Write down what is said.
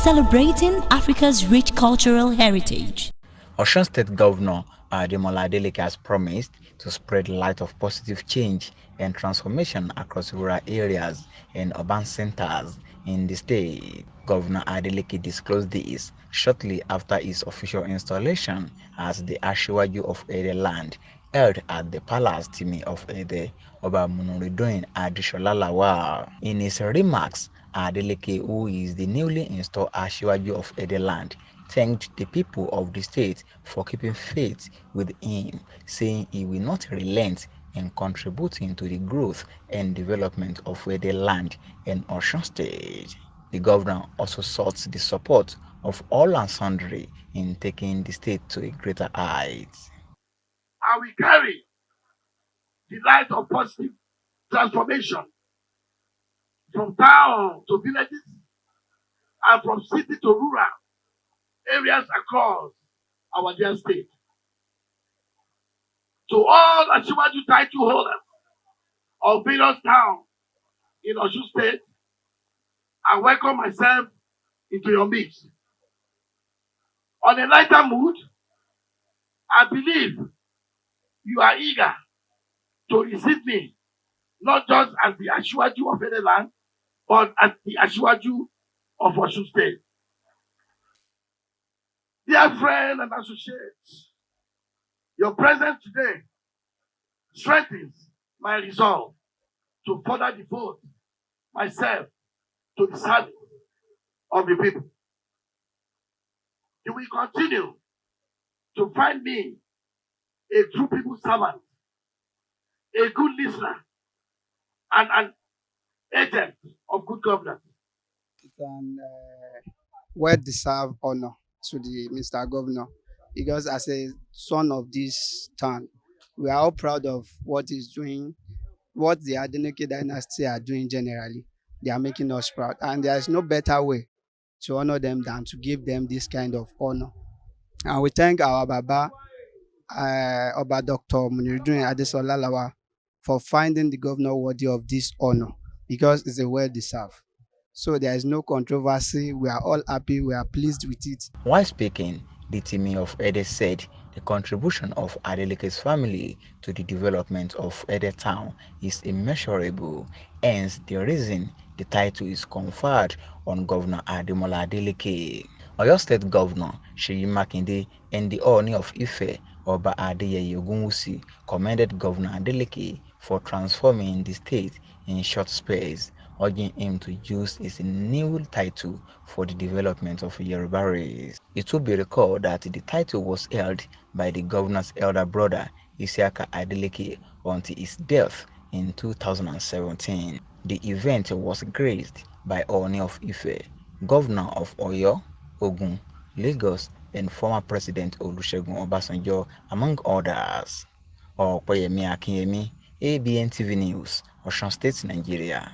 celebrating Africa's rich cultural heritage. Osun State Governor Adeleke has promised to spread light of positive change and transformation across rural areas and urban centers in the state. Governor Adeleke disclosed this shortly after his official installation as the Asiwaju of Ede land held at the Palace Timi of Ede, Oba Munuridoyin Adishola Lawal. In his remarks, Adeleke, who is the newly installed Asiwaju of Ede land, thanked the people of the state for keeping faith with him, saying he will not relent in contributing to the growth and development of Ede land and Osun State. The governor also sought the support of all and sundry in taking the state to a greater height. And we carry the light of positive transformation from town to villages and from city to rural areas across our dear state. To all Asiwaju title holders of various towns in Osun State, I welcome myself into your midst. On a lighter mood, I believe you are eager to receive me, not just as the Asiwaju of any land, but as the Asiwaju of Osun State. Dear friends and associates, your presence today strengthens my resolve to further devote myself to the service of the people. You will continue to find me a true people servant, a good listener, and an agent of good governance. It's an well-deserved honor to the Mr. Governor, because as a son of this town, we are all proud of what he's doing, what the Adeleke dynasty are doing generally. They are making us proud, and there is no better way to honor them than to give them this kind of honor. And we thank our Baba, Oba Dr. Muniriduin Adesola Lawal, for finding the governor worthy of this honor, because it's a well-deserved. So there is no controversy. We are all happy. We are pleased with it. While speaking, the Timi of Ede said the contribution of Adeleke's family to the development of Ede town is immeasurable, hence the reason the title is conferred on Governor Ademola Adeleke. Oyo State Governor Seyi Makinde and the Ooni of Ife, Oba Adeyeye Ogunwusi, commended Governor Adeleke for transforming the state in short space, urging him to use his new title for the development of Yoruba race. It will be recalled that the title was held by the governor's elder brother, Isiaka Adeleke, until his death in 2017. The event was graced by Ooni of Ife, Governor of Oyo, Ogun, Lagos, and former President Olusegun Obasanjo, among others. Opeyemi Akinyemi, Abntv News, Osun State, Nigeria.